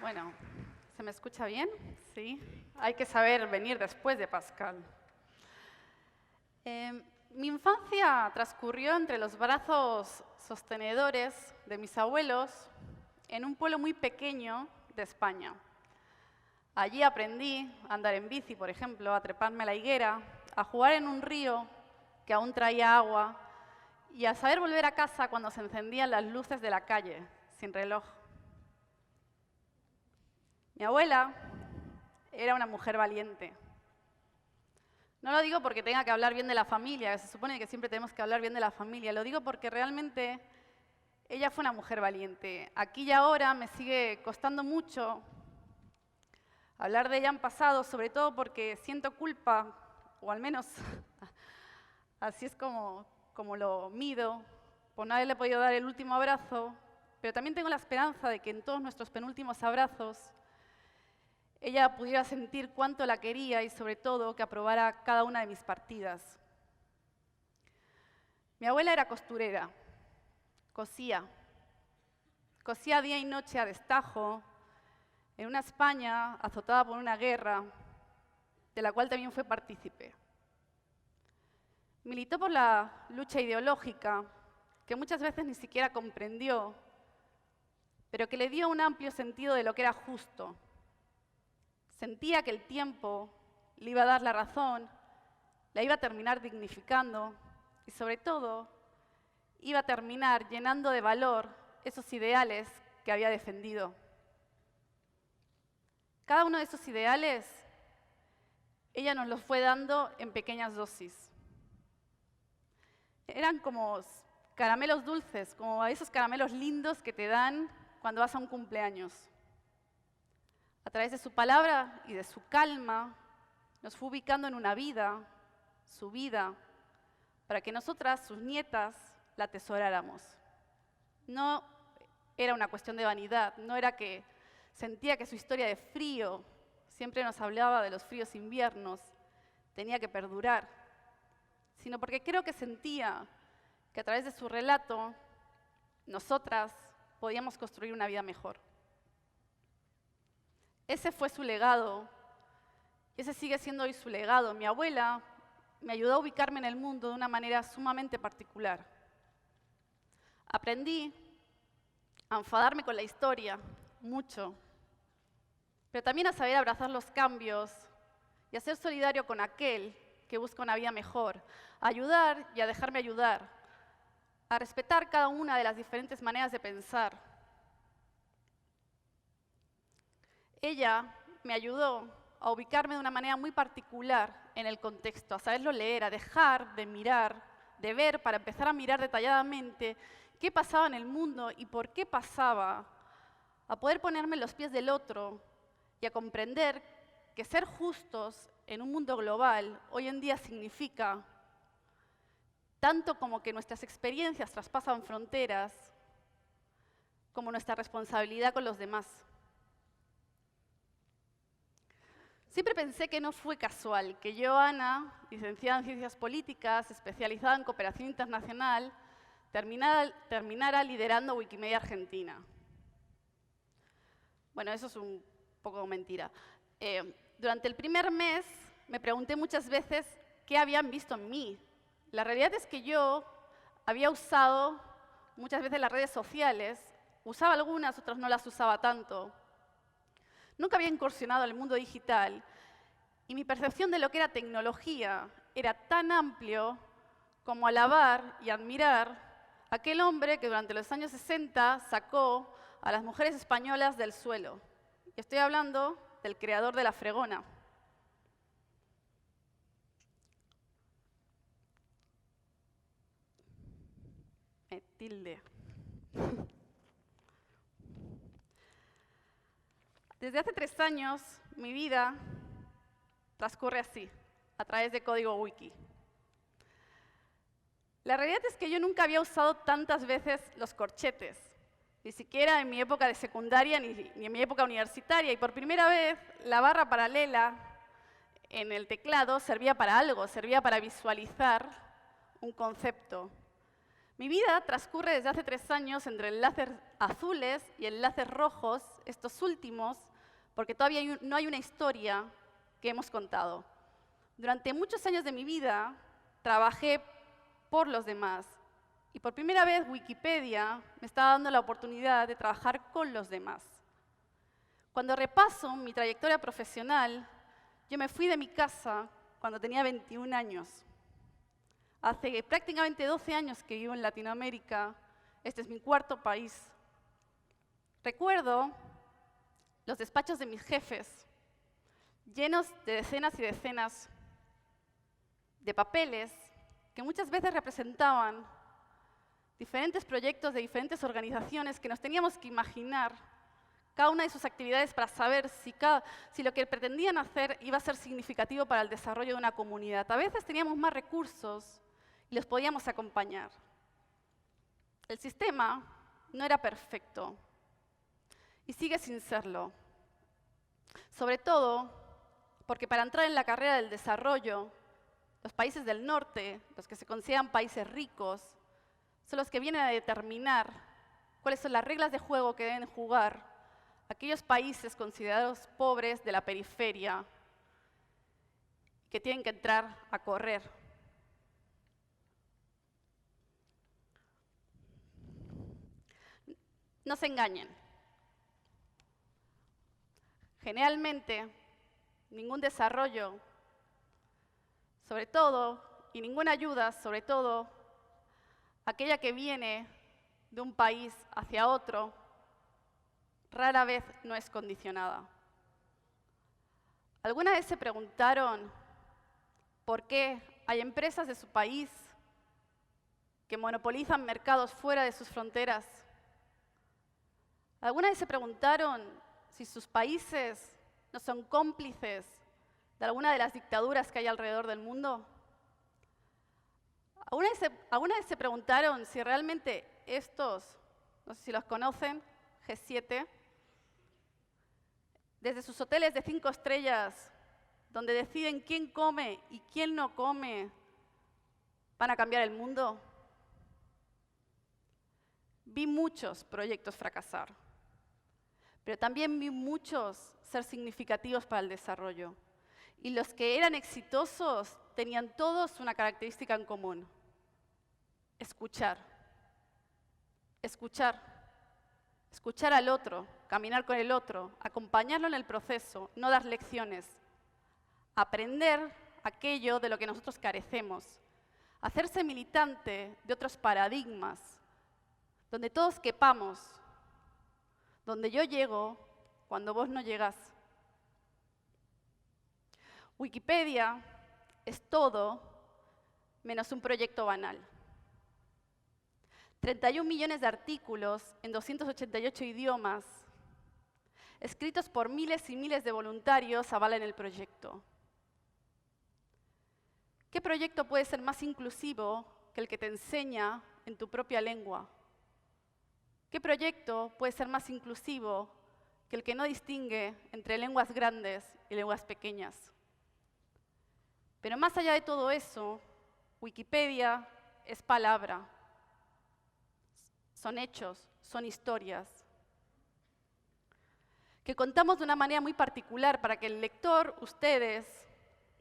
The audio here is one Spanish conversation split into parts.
Bueno, ¿se me escucha bien? Sí. Hay que saber venir después de Pascal. Mi infancia transcurrió entre los brazos sostenedores de mis abuelos en un pueblo muy pequeño de España. Allí aprendí a andar en bici, por ejemplo, a treparme a la higuera, a jugar en un río que aún traía agua y a saber volver a casa cuando se encendían las luces de la calle, sin reloj. Mi abuela era una mujer valiente. No lo digo porque tenga que hablar bien de la familia, que se supone que siempre tenemos que hablar bien de la familia, lo digo porque realmente ella fue una mujer valiente. Aquí y ahora me sigue costando mucho hablar de ella en pasado, sobre todo porque siento culpa, o al menos así es como lo mido, por no haberle podido dar el último abrazo, pero también tengo la esperanza de que en todos nuestros penúltimos abrazos ella pudiera sentir cuánto la quería y sobre todo que aprobara cada una de mis partidas. Mi abuela era costurera, cosía día y noche a destajo en una España azotada por una guerra de la cual también fue partícipe. Militó por la lucha ideológica que muchas veces ni siquiera comprendió, pero que le dio un amplio sentido de lo que era justo. Sentía que el tiempo le iba a dar la razón, la iba a terminar dignificando y, sobre todo, iba a terminar llenando de valor esos ideales que había defendido. Cada uno de esos ideales, ella nos los fue dando en pequeñas dosis. Eran como caramelos dulces, como esos caramelos lindos que te dan cuando vas a un cumpleaños. A través de su palabra y de su calma, nos fue ubicando en una vida, su vida, para que nosotras, sus nietas, la atesoráramos. No era una cuestión de vanidad, no era que sentía que su historia de frío, siempre nos hablaba de los fríos inviernos, tenía que perdurar, sino porque creo que sentía que a través de su relato, nosotras podíamos construir una vida mejor. Ese fue su legado, y ese sigue siendo hoy su legado. Mi abuela me ayudó a ubicarme en el mundo de una manera sumamente particular. Aprendí a enfadarme con la historia, mucho, pero también a saber abrazar los cambios y a ser solidario con aquel que busca una vida mejor, a ayudar y a dejarme ayudar, a respetar cada una de las diferentes maneras de pensar. Ella me ayudó a ubicarme de una manera muy particular en el contexto, a saberlo leer, a dejar de mirar, de ver, para empezar a mirar detalladamente qué pasaba en el mundo y por qué pasaba, a poder ponerme en los pies del otro y a comprender que ser justos en un mundo global hoy en día significa tanto como que nuestras experiencias traspasan fronteras, como nuestra responsabilidad con los demás. Siempre pensé que no fue casual que yo, Ana, licenciada en Ciencias Políticas, especializada en Cooperación Internacional, terminara liderando Wikimedia Argentina. Bueno, eso es un poco mentira. Durante el primer mes me pregunté muchas veces qué habían visto en mí. La realidad es que yo había usado muchas veces las redes sociales, usaba algunas, otras no las usaba tanto. Nunca había incursionado en el mundo digital y mi percepción de lo que era tecnología era tan amplio como alabar y admirar a aquel hombre que durante los años 60 sacó a las mujeres españolas del suelo. Y estoy hablando del creador de la fregona. Tilde. Desde hace 3 años, mi vida transcurre así, a través de código wiki. La realidad es que yo nunca había usado tantas veces los corchetes, ni siquiera en mi época de secundaria ni en mi época universitaria, y por primera vez la barra paralela en el teclado servía para algo, servía para visualizar un concepto. Mi vida transcurre desde hace 3 años entre enlaces azules y enlaces rojos, estos últimos, porque todavía no hay una historia que hemos contado. Durante muchos años de mi vida trabajé por los demás y por primera vez Wikipedia me estaba dando la oportunidad de trabajar con los demás. Cuando repaso mi trayectoria profesional, yo me fui de mi casa cuando tenía 21 años. Hace prácticamente 12 años que vivo en Latinoamérica. Este es mi 4.º país. Recuerdo los despachos de mis jefes, llenos de decenas y decenas de papeles que muchas veces representaban diferentes proyectos de diferentes organizaciones que nos teníamos que imaginar cada una de sus actividades para saber si lo que pretendían hacer iba a ser significativo para el desarrollo de una comunidad. A veces teníamos más recursos y los podíamos acompañar. El sistema no era perfecto y sigue sin serlo. Sobre todo porque para entrar en la carrera del desarrollo, los países del norte, los que se consideran países ricos, son los que vienen a determinar cuáles son las reglas de juego que deben jugar aquellos países considerados pobres de la periferia, que tienen que entrar a correr. No se engañen. Generalmente, ningún desarrollo, sobre todo, y ninguna ayuda, sobre todo, aquella que viene de un país hacia otro, rara vez no es condicionada. ¿Alguna vez se preguntaron por qué hay empresas de su país que monopolizan mercados fuera de sus fronteras? ¿Alguna vez se preguntaron si sus países no son cómplices de alguna de las dictaduras que hay alrededor del mundo? ¿Alguna vez se preguntaron si realmente estos, no sé si los conocen, G7, desde sus hoteles de 5 estrellas, donde deciden quién come y quién no come, van a cambiar el mundo? Vi muchos proyectos fracasar, pero también vi muchos ser significativos para el desarrollo. Y los que eran exitosos tenían todos una característica en común: escuchar. Escuchar. Escuchar al otro, caminar con el otro, acompañarlo en el proceso, no dar lecciones. Aprender aquello de lo que nosotros carecemos. Hacerse militante de otros paradigmas, donde todos quepamos, donde yo llego cuando vos no llegás. Wikipedia es todo menos un proyecto banal. 31 millones de artículos en 288 idiomas, escritos por miles y miles de voluntarios, avalan el proyecto. ¿Qué proyecto puede ser más inclusivo que el que te enseña en tu propia lengua? ¿Qué proyecto puede ser más inclusivo que el que no distingue entre lenguas grandes y lenguas pequeñas? Pero más allá de todo eso, Wikipedia es palabra. Son hechos, son historias, que contamos de una manera muy particular para que el lector, ustedes,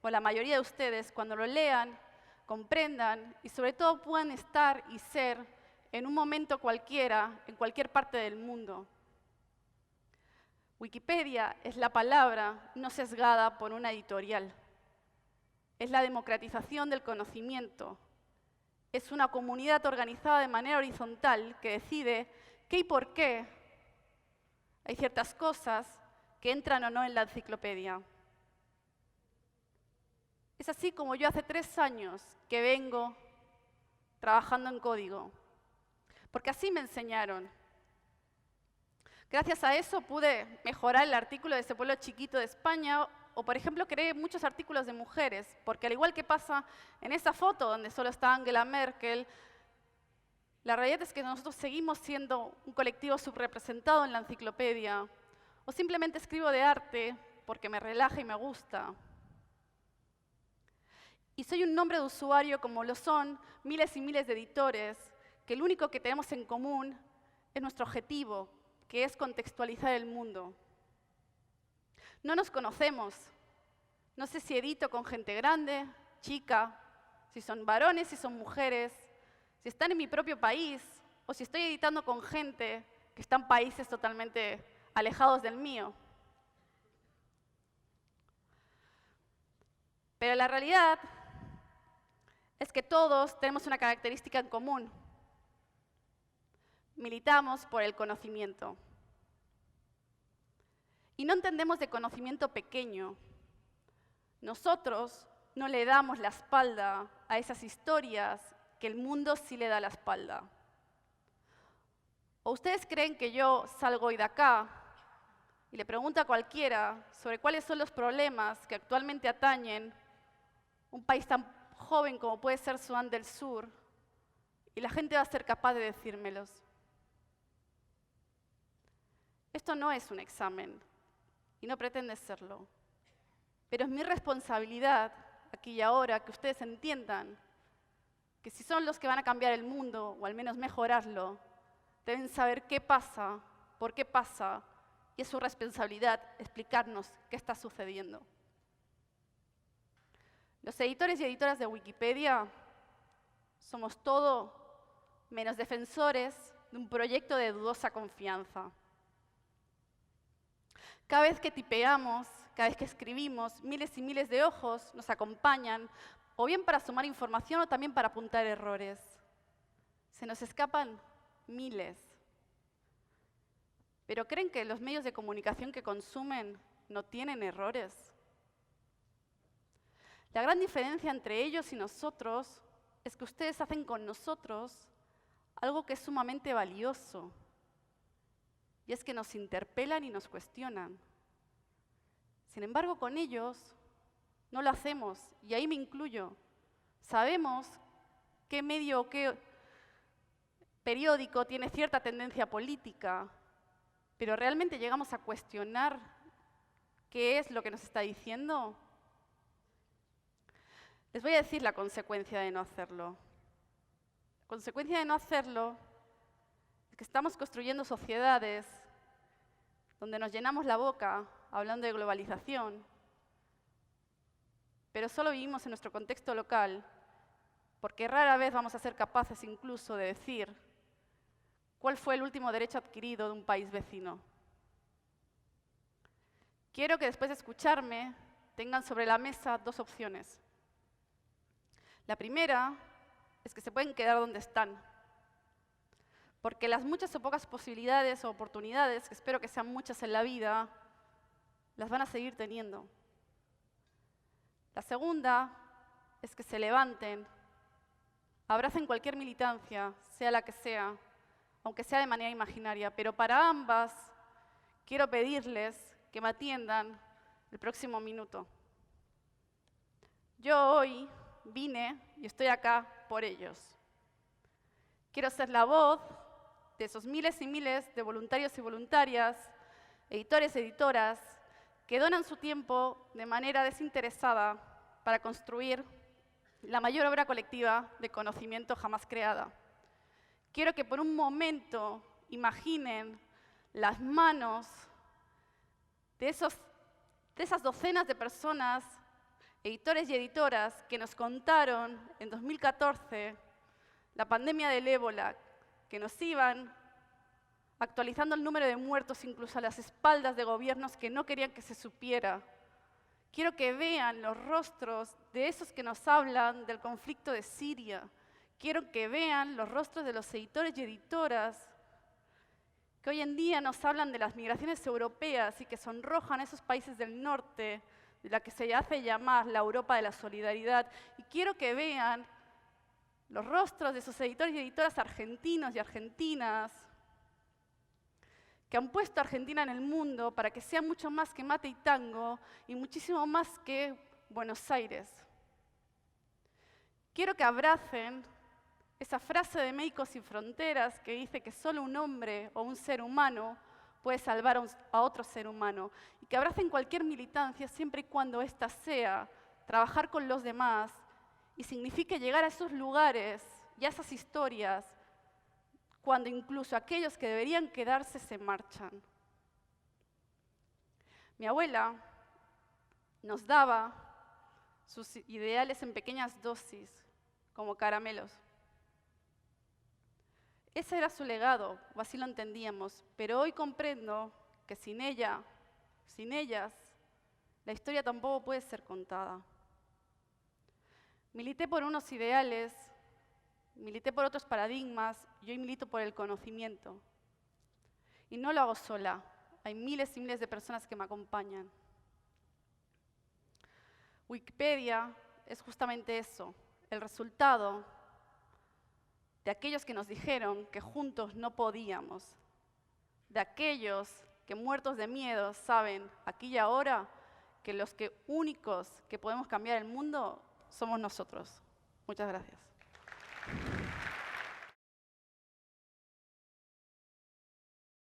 o la mayoría de ustedes, cuando lo lean, comprendan y sobre todo puedan estar y ser en un momento cualquiera, en cualquier parte del mundo. Wikipedia es la palabra no sesgada por una editorial. Es la democratización del conocimiento. Es una comunidad organizada de manera horizontal que decide qué y por qué hay ciertas cosas que entran o no en la enciclopedia. Es así como yo hace 3 años que vengo trabajando en código, porque así me enseñaron. Gracias a eso pude mejorar el artículo de ese pueblo chiquito de España, o por ejemplo creé muchos artículos de mujeres, porque al igual que pasa en esa foto donde solo está Angela Merkel, la realidad es que nosotros seguimos siendo un colectivo subrepresentado en la enciclopedia, o simplemente escribo de arte porque me relaja y me gusta. Y soy un nombre de usuario como lo son miles y miles de editores que el único que tenemos en común es nuestro objetivo, que es contextualizar el mundo. No nos conocemos. No sé si edito con gente grande, chica, si son varones, si son mujeres, si están en mi propio país o si estoy editando con gente que está en países totalmente alejados del mío. Pero la realidad es que todos tenemos una característica en común. Militamos por el conocimiento. Y no entendemos de conocimiento pequeño. Nosotros no le damos la espalda a esas historias que el mundo sí le da la espalda. ¿O ustedes creen que yo salgo hoy de acá y le pregunto a cualquiera sobre cuáles son los problemas que actualmente atañen un país tan joven como puede ser Sudán del Sur, y la gente va a ser capaz de decírmelos? Esto no es un examen y no pretende serlo, pero es mi responsabilidad aquí y ahora que ustedes entiendan que si son los que van a cambiar el mundo o al menos mejorarlo, deben saber qué pasa, por qué pasa, y es su responsabilidad explicarnos qué está sucediendo. Los editores y editoras de Wikipedia somos todo menos defensores de un proyecto de dudosa confianza. Cada vez que tipeamos, cada vez que escribimos, miles y miles de ojos nos acompañan, o bien para sumar información o también para apuntar errores. Se nos escapan miles. ¿Pero creen que los medios de comunicación que consumen no tienen errores? La gran diferencia entre ellos y nosotros es que ustedes hacen con nosotros algo que es sumamente valioso, y es que nos interpelan y nos cuestionan. Sin embargo, con ellos no lo hacemos, y ahí me incluyo. Sabemos qué medio o qué periódico tiene cierta tendencia política, pero ¿realmente llegamos a cuestionar qué es lo que nos está diciendo? Les voy a decir la consecuencia de no hacerlo. La consecuencia de no hacerlo es que estamos construyendo sociedades donde nos llenamos la boca hablando de globalización, pero solo vivimos en nuestro contexto local, porque rara vez vamos a ser capaces incluso de decir cuál fue el último derecho adquirido de un país vecino. Quiero que después de escucharme tengan sobre la mesa dos opciones. La primera es que se pueden quedar donde están, porque las muchas o pocas posibilidades o oportunidades, que espero que sean muchas en la vida, las van a seguir teniendo. La segunda es que se levanten, abracen cualquier militancia, sea la que sea, aunque sea de manera imaginaria, pero para ambas quiero pedirles que me atiendan el próximo minuto. Yo hoy vine y estoy acá por ellos. Quiero ser la voz de esos miles y miles de voluntarios y voluntarias, editores y editoras, que donan su tiempo de manera desinteresada para construir la mayor obra colectiva de conocimiento jamás creada. Quiero que por un momento imaginen las manos de esas docenas de personas, editores y editoras, que nos contaron en 2014 la pandemia del ébola, que nos iban actualizando el número de muertos incluso a las espaldas de gobiernos que no querían que se supiera. Quiero que vean los rostros de esos que nos hablan del conflicto de Siria. Quiero que vean los rostros de los editores y editoras que hoy en día nos hablan de las migraciones europeas y que sonrojan a esos países del norte, de la que se hace llamar la Europa de la solidaridad. Y quiero que vean los rostros de esos editores y editoras argentinos y argentinas que han puesto a Argentina en el mundo para que sea mucho más que mate y tango y muchísimo más que Buenos Aires. Quiero que abracen esa frase de Médicos Sin Fronteras que dice que solo un hombre o un ser humano puede salvar a otro ser humano, y que abracen cualquier militancia siempre y cuando ésta sea trabajar con los demás y signifique llegar a esos lugares y a esas historias cuando incluso aquellos que deberían quedarse se marchan. Mi abuela nos daba sus ideales en pequeñas dosis, como caramelos. Ese era su legado, o así lo entendíamos, pero hoy comprendo que sin ella, sin ellas, la historia tampoco puede ser contada. Milité por unos ideales, milité por otros paradigmas y hoy milito por el conocimiento. Y no lo hago sola, hay miles y miles de personas que me acompañan. Wikipedia es justamente eso, el resultado de aquellos que nos dijeron que juntos no podíamos, de aquellos que muertos de miedo saben aquí y ahora que los únicos que podemos cambiar el mundo somos nosotros. Muchas gracias.